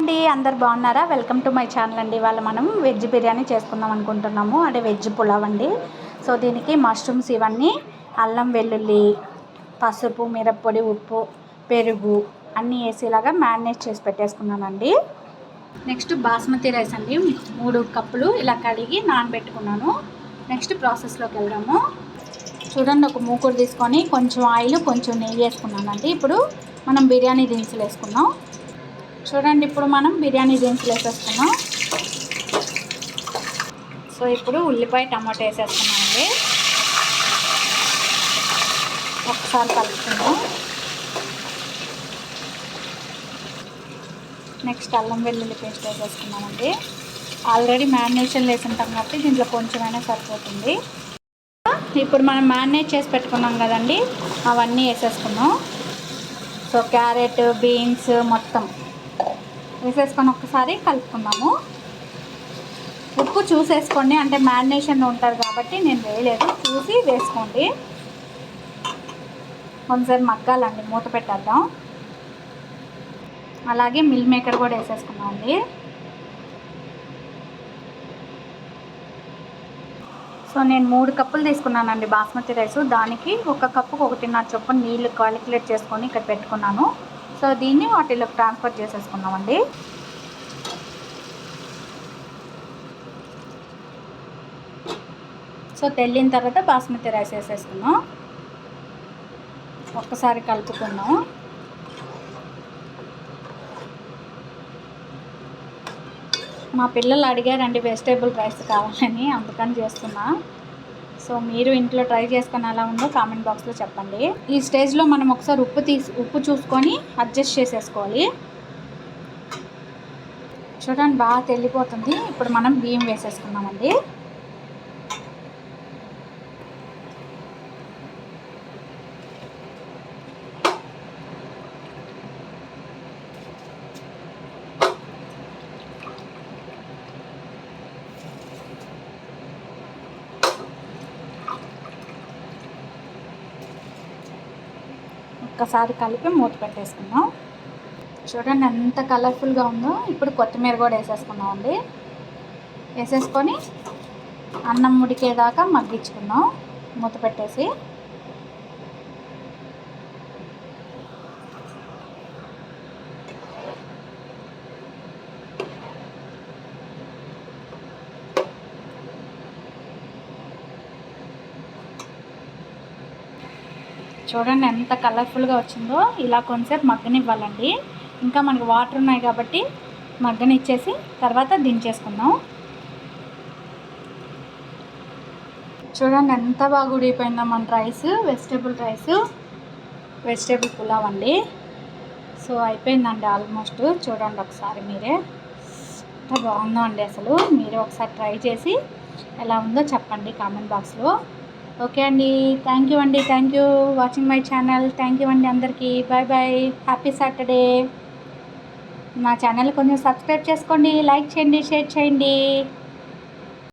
అండి అందరు బాగున్నారా? వెల్కమ్ టు మై ఛానల్ అండి. ఇవాళ మనం వెజ్ బిర్యానీ చేసుకుందాం అనుకుంటున్నాము, అంటే వెజ్ పులావ్ అండి. సో దీనికి మష్రూమ్స్ ఇవన్నీ అల్లం వెల్లుల్లి పసుపు మిరప్పొడి ఉప్పు పెరుగు అన్నీ వేసేలాగా మ్యారినేట్ చేసి పెట్టేసుకున్నానండి. నెక్స్ట్ బాస్మతి రైస్ అండి, 3 కప్పులు ఇలా కడిగి నానబెట్టుకున్నాను. నెక్స్ట్ ప్రాసెస్లోకి వెళ్దాము. చూడండి, ఒక మూకుడు తీసుకొని కొంచెం ఆయిల్ కొంచెం నెయ్యి వేసుకున్నానండి. ఇప్పుడు మనం బిర్యానీ దినుసులు వేసుకున్నాం. చూడండి, ఇప్పుడు మనం బిర్యానీ దినుసులు వేసేసుకున్నాం. సో ఇప్పుడు ఉల్లిపాయ టమాటో వేసేసుకున్నామండి. ఒకసారి కలుపుకుందాం. నెక్స్ట్ అల్లం వెల్లుల్లి పేస్ట్ వేసేసుకున్నామండి. ఆల్రెడీ మ్యారినేషన్ వేసి ఉంటాం కాబట్టి దీంట్లో కొంచెమైనా సరిపోతుంది. ఇప్పుడు మనం మ్యారినేట్ చేసి పెట్టుకున్నాం కదండి, అవన్నీ వేసేసుకున్నాం. సో క్యారెట్ బీన్స్ మొత్తం వేసేసుకొని ఒక్కసారి కలుపుకున్నాము. ఉప్పు చూసేసుకోండి, అంటే మ్యారినేషన్ ఉంటుంది కాబట్టి నేను వేయలేదు, చూసి వేసుకోండి. కొంచెం మగ్గాలండి, మూత పెట్టేద్దాం. అలాగే మిల్ మేకర్ కూడా వేసేసుకున్నాం అండి. సో నేను 3 కప్పులు తీసుకున్నానండి బాస్మతి రైస్. దానికి 1 కప్పుకు 1.5 చొప్పున నీళ్ళు క్యాలిక్యులేట్ చేసుకొని ఇక్కడ పెట్టుకున్నాను. సో దీన్ని వాటిలోకి ట్రాన్స్ఫర్ చేసేసుకున్నామండి. సో తెల్లిన తర్వాత బాస్మతి రైస్ వేసేసుకున్నాం. ఒక్కసారి కలుపుకున్నాం. మా పిల్లలు అడిగారండి వెజిటేబుల్ రైస్ కావాలని, అందుకని చేస్తున్నా. సో మీరు ఇంట్లో ట్రై చేసుకొని ఎలా ఉందో కామెంట్ బాక్స్లో చెప్పండి. ఈ స్టేజ్లో మనం ఒకసారి ఉప్పు చూసుకొని అడ్జస్ట్ చేసేసుకోవాలి. చూడండి, బాగా తెల్లిపోతుంది. ఇప్పుడు మనం బియ్యం వేసేసుకున్నామండి. ఒక్కసారి కలిపి మూత పెట్టేసుకుందాం. చూడండి ఎంత కలర్ఫుల్గా ఉందో. ఇప్పుడు కొత్తిమీర కూడా వేసేసుకున్నాం అండి. వేసేసుకొని అన్నం ఉడికేదాకా మగ్గించుకుందాం మూత పెట్టేసి. చూడండి ఎంత కలర్ఫుల్గా వచ్చిందో. ఇలా కొంచెంసేపు మగ్గనివ్వాలండి. ఇంకా మనకి వాటర్ ఉన్నాయి కాబట్టి మగ్గనిచ్చేసి తర్వాత దించేసుకుందాం. చూడండి ఎంత బాగా ఉడికిపోయిందో మన రైస్. వెజిటేబుల్ పులావ్ అండి. సో అయిపోయిందండి ఆల్మోస్ట్. చూడండి ఒకసారి మీరే, ఎంత బాగుందో అండి అసలు. మీరే ఒకసారి ట్రై చేసి ఎలా ఉందో చెప్పండి కామెంట్ బాక్స్లో. ఓకే అండి, థ్యాంక్ యూ అండి. Thank you watching my channel. Thank you అండి అందరికీ. Bye bye, happy Saturday. మా ఛానల్ కొంచెం సబ్స్క్రైబ్ చేసుకోండి, లైక్ చేయండి, షేర్ చేయండి.